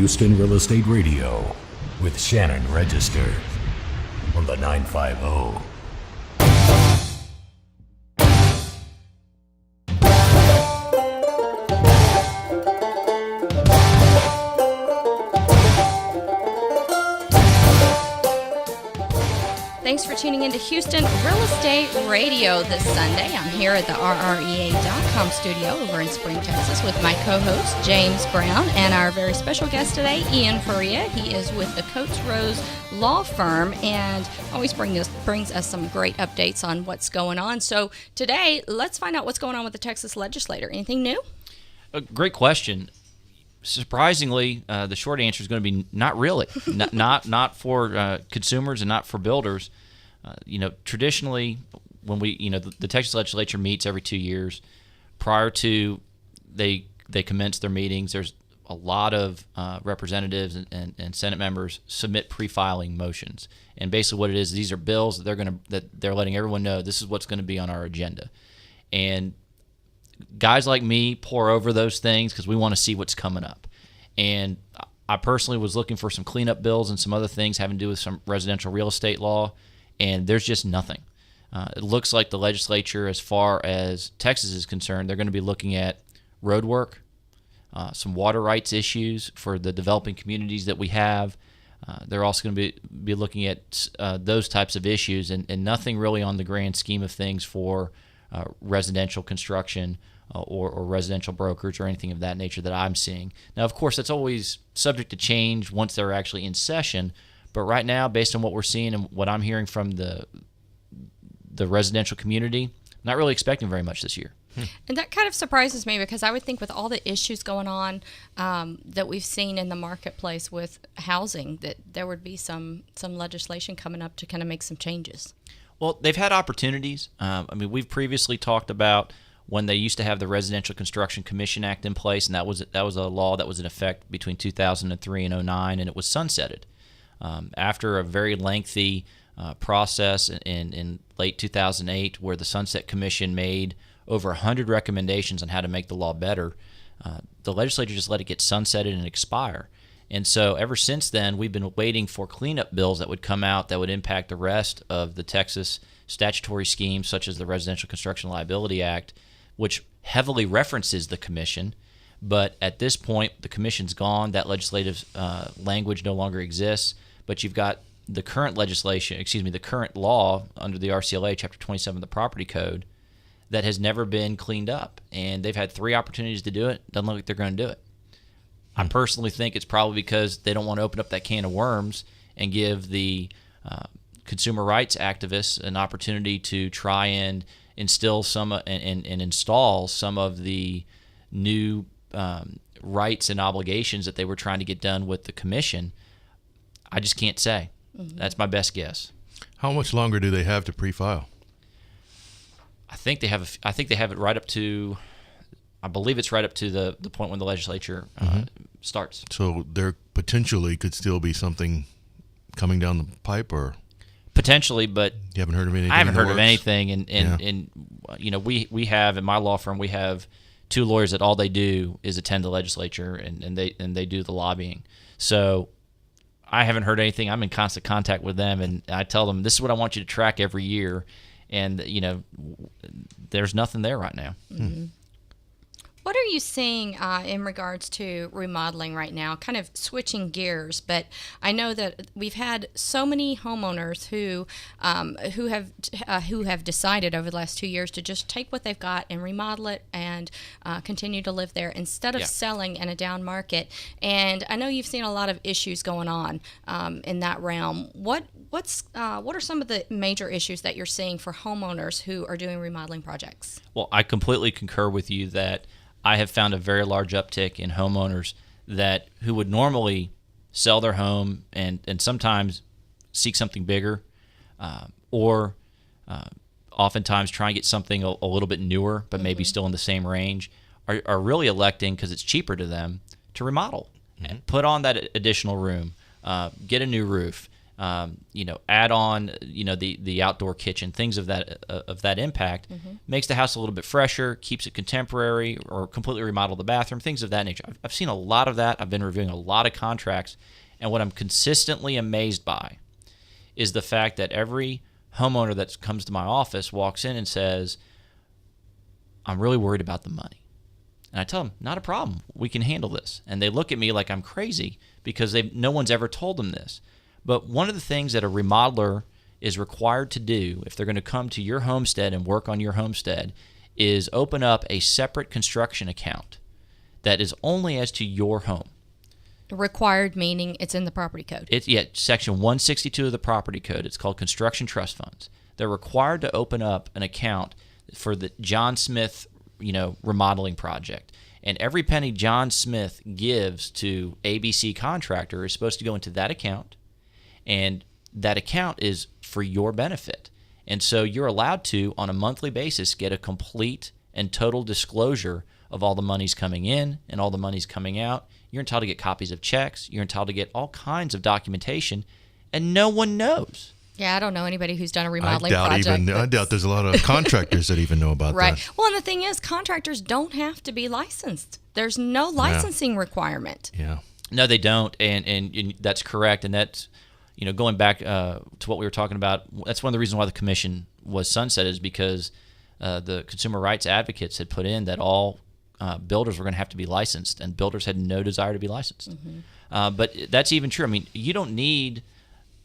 Houston Real Estate Radio with Shannon Register on the 950. Thanks for tuning into Houston Real Estate Radio this Sunday. I'm here at the RREA.com studio over in Spring, Texas with my co-host, James Brown, and our very special guest today, Ian Faria. He is with the Coates Rose Law Firm and always brings us some great updates on what's going on. So today, let's find out what's going on with the Texas legislature. Anything new? A great question. Surprisingly, the short answer is going to be not really. not for consumers and not for builders. Traditionally, when the Texas legislature meets every 2 years. Prior to they commence their meetings, there's a lot of representatives and Senate members submit pre-filing motions. And basically, what it is, these are bills that they're letting everyone know this is what's going to be on our agenda. And guys like me pour over those things because we want to see what's coming up. And I personally was looking for some cleanup bills and some other things having to do with some residential real estate law, and there's just nothing. It looks like the legislature, as far as Texas is concerned, they're going to be looking at road work, some water rights issues for the developing communities that we have. They're also going to be looking at those types of issues, and nothing really on the grand scheme of things for residential construction or residential brokers or anything of that nature that I'm seeing. Now, of course, that's always subject to change once they're actually in session, but right now, based on what we're seeing and what I'm hearing from the residential community, not really expecting very much this year. And that kind of surprises me because I would think with all the issues going on that we've seen in the marketplace with housing, that there would be some legislation coming up to kind of make some changes. Well, they've had opportunities. We've previously talked about when they used to have the Residential Construction Commission Act in place, and that was a law that was in effect between 2003 and 2009, and it was sunsetted. After a very lengthy process in late 2008 where the Sunset Commission made over 100 recommendations on how to make the law better, the legislature just let it get sunsetted and expire. And so ever since then, we've been waiting for cleanup bills that would come out that would impact the rest of the Texas statutory schemes, such as the Residential Construction Liability Act, which heavily references the commission. But at this point, the commission's gone. That legislative language no longer exists. But you've got the current the current law under the RCLA, Chapter 27 of the Property Code, that has never been cleaned up. And they've had 3 opportunities to do it. Doesn't look like they're going to do it. I personally think it's probably because they don't want to open up that can of worms and give the consumer rights activists an opportunity to try and instill some and install some of the new rights and obligations that they were trying to get done with the commission. I just can't say. Mm-hmm. That's my best guess. How much longer do they have to pre-file? I think they have it right up to. I believe it's right up to the point when the legislature starts. So there potentially could still be something coming down the pipe, or potentially, but you haven't heard of anything. I haven't heard of anything, and we have in my law firm we have 2 lawyers that all they do is attend the legislature and they do the lobbying. So I haven't heard anything. I'm in constant contact with them, and I tell them this is what I want you to track every year, and there's nothing there right now. Mm-hmm. What are you seeing in regards to remodeling right now? Kind of switching gears, but I know that we've had so many homeowners who have decided over the last 2 years to just take what they've got and remodel it and continue to live there instead of selling in a down market. And I know you've seen a lot of issues going on in that realm. What are some of the major issues that you're seeing for homeowners who are doing remodeling projects? Well, I completely concur with you that I have found a very large uptick in homeowners who would normally sell their home and sometimes seek something bigger or oftentimes try and get something a little bit newer but maybe still in the same range, are really electing, because it's cheaper to them, to remodel and put on that additional room, get a new roof, add on, the outdoor kitchen, things of that impact, makes the house a little bit fresher, keeps it contemporary, or completely remodel the bathroom, things of that nature. I've seen a lot of that. I've been reviewing a lot of contracts, and what I'm consistently amazed by is the fact that every homeowner that comes to my office walks in and says, I'm really worried about the money. And I tell them, not a problem. We can handle this. And they look at me like I'm crazy because no one's ever told them this. But one of the things that a remodeler is required to do if they're going to come to your homestead and work on your homestead is open up a separate construction account that is only as to your home. Required meaning it's in the property code. Section 162 of the property code. It's called construction trust funds. They're required to open up an account for the John Smith, remodeling project. And every penny John Smith gives to ABC Contractor is supposed to go into that account, and that account is for your benefit. And so you're allowed to, on a monthly basis, get a complete and total disclosure of all the monies coming in and all the monies coming out. You're entitled to get copies of checks. You're entitled to get all kinds of documentation, and no one knows. Yeah, I don't know anybody who's done a remodeling project. I doubt there's a lot of contractors that even know about right. that. Well, and the thing is, contractors don't have to be licensed. There's no licensing requirement. Yeah. No, they don't, and that's correct. And that's, going back to what we were talking about, that's one of the reasons why the commission was sunset is because the consumer rights advocates had put in that all builders were going to have to be licensed, and builders had no desire to be licensed. Mm-hmm. But that's even true. I mean, you don't need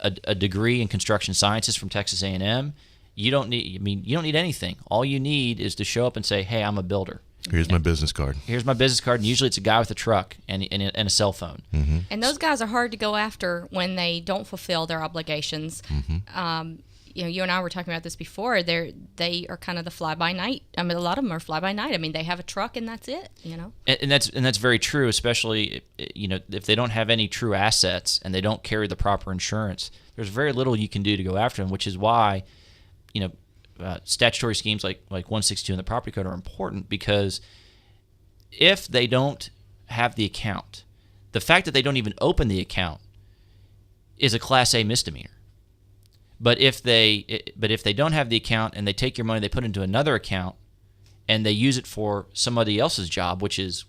a degree in construction sciences from Texas A&M. You don't need anything. All you need is to show up and say, "Hey, I'm a builder. Here's my business card." Here's my business card. And usually it's a guy with a truck and a cell phone. Mm-hmm. And those guys are hard to go after when they don't fulfill their obligations. Mm-hmm. You and I were talking about this before. They are kind of the fly by night. I mean, a lot of them are fly by night. I mean, they have a truck and that's it. And that's very true. Especially if they don't have any true assets and they don't carry the proper insurance. There's very little you can do to go after them, which is why statutory schemes like 162 in the property code are important, because if they don't have the account, the fact that they don't even open the account is a Class A misdemeanor. But if they don't have the account and they take your money, they put it into another account, and they use it for somebody else's job, which is,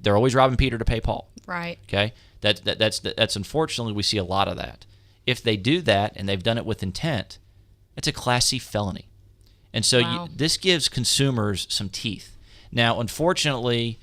they're always robbing Peter to pay Paul. Right. Okay. That's unfortunately, we see a lot of that. If they do that and they've done it with intent, it's a Class C felony. And so this gives consumers some teeth. Now, unfortunately,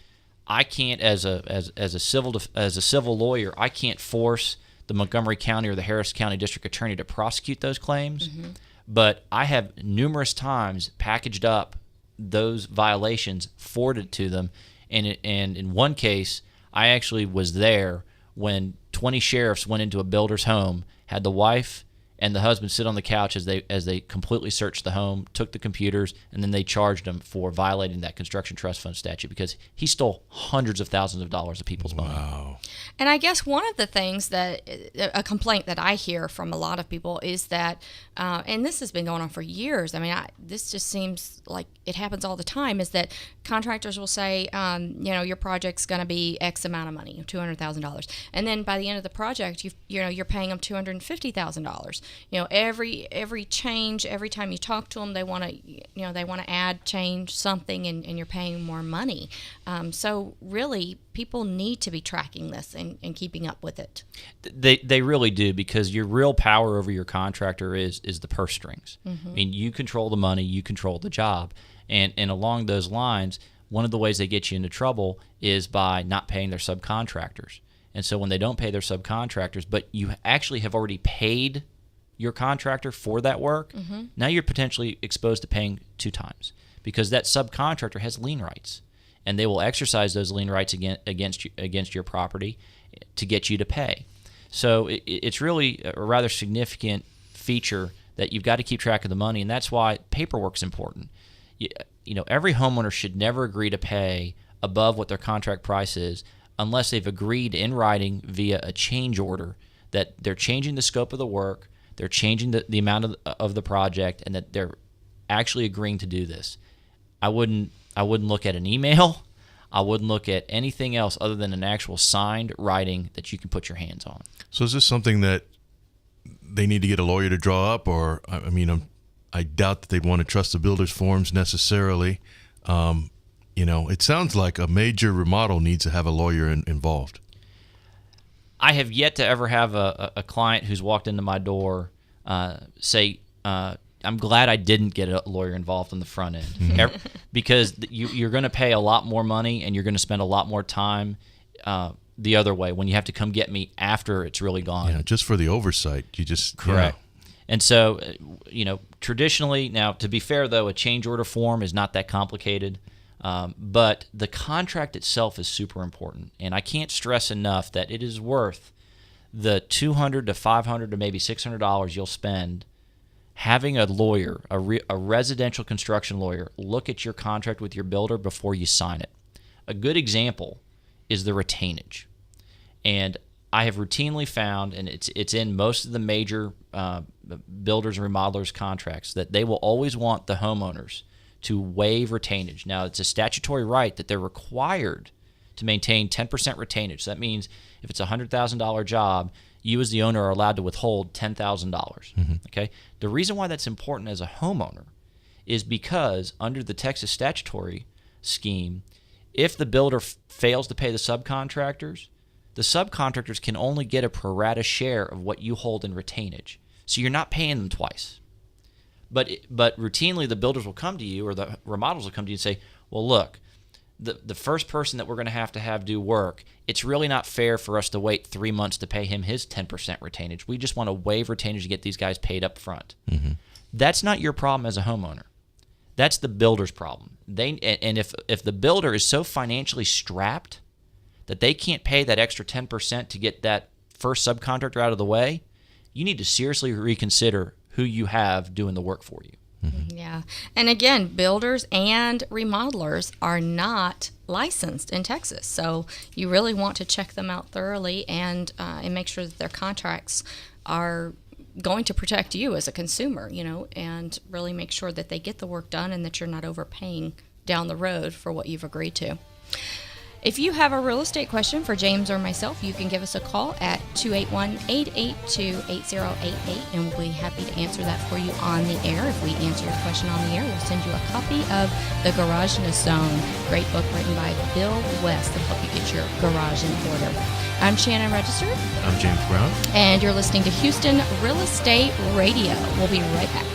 I can't as a civil lawyer, I can't force the Montgomery County or the Harris County District Attorney to prosecute those claims. Mm-hmm. But I have numerous times packaged up those violations, forwarded to them, and in one case, I actually was there when 20 sheriffs went into a builder's home, had the wife and the husband sit on the couch as they completely searched the home, took the computers, and then they charged him for violating that construction trust fund statute because he stole hundreds of thousands of dollars of people's money. Wow. And I guess one of the things a complaint that I hear from a lot of people is that, and this has been going on for years, this just seems like it happens all the time, is that contractors will say, your project's going to be X amount of money, $200,000. And then by the end of the project, you're paying them $250,000. Every change, every time you talk to them, they want to add, change something, and you're paying more money. So really, people need to be tracking this and keeping up with it. They really do, because your real power over your contractor is the purse strings. Mm-hmm. You control the money, you control the job. And along those lines, one of the ways they get you into trouble is by not paying their subcontractors. And so when they don't pay their subcontractors, but you actually have already paid your contractor for that work, mm-hmm. now you're potentially exposed to paying 2 times, because that subcontractor has lien rights, and they will exercise those lien rights against your property to get you to pay. So it's really a rather significant feature that you've got to keep track of the money, and that's why paperwork's important. Every homeowner should never agree to pay above what their contract price is unless they've agreed in writing via a change order that they're changing the scope of the work, they're changing the amount of the project, and that they're actually agreeing to do this. I wouldn't look at an email. I wouldn't look at anything else other than an actual signed writing that you can put your hands on. So is this something that they need to get a lawyer to draw up, or I mean, I doubt that they'd want to trust the builder's forms necessarily. It sounds like a major remodel needs to have a lawyer involved. I have yet to ever have a client who's walked into my door say, I'm glad I didn't get a lawyer involved on the front end. Because you're going to pay a lot more money and you're going to spend a lot more time the other way when you have to come get me after it's really gone. Yeah, just for the oversight. You just correct. And so, traditionally, now to be fair though, a change order form is not that complicated, but the contract itself is super important. And I can't stress enough that it is worth the $200 to $500 to maybe $600 you'll spend having a lawyer, a residential construction lawyer, look at your contract with your builder before you sign it. A good example is the retainage. And I have routinely found, and it's in most of the major builders and remodelers contracts, that they will always want the homeowners to waive retainage. Now, it's a statutory right that they're required to maintain 10% retainage. So that means if it's a $100,000 job, you as the owner are allowed to withhold $10,000. Okay? The reason why that's important as a homeowner is because under the Texas statutory scheme, if the builder fails to pay the subcontractors can only get a pro rata share of what you hold in retainage. So you're not paying them twice. But routinely the builders will come to you, or the remodelers will come to you and say, well, look, the first person that we're going to have do work, it's really not fair for us to wait 3 months to pay him his 10% retainage. We just want to waive retainage to get these guys paid up front. That's not your problem as a homeowner. That's the builder's problem. If the builder is so financially strapped that they can't pay that extra 10% to get that first subcontractor out of the way, you need to seriously reconsider who you have doing the work for you. Yeah. And again, builders and remodelers are not licensed in Texas. So you really want to check them out thoroughly and make sure that their contracts are going to protect you as a consumer, and really make sure that they get the work done and that you're not overpaying down the road for what you've agreed to. If you have a real estate question for James or myself, you can give us a call at 281-882-8088, and we'll be happy to answer that for you on the air. If we answer your question on the air, we'll send you a copy of The Garageness Zone, great book written by Bill West to help you get your garage in order. I'm Shannon Register. I'm James Brown. And you're listening to Houston Real Estate Radio. We'll be right back.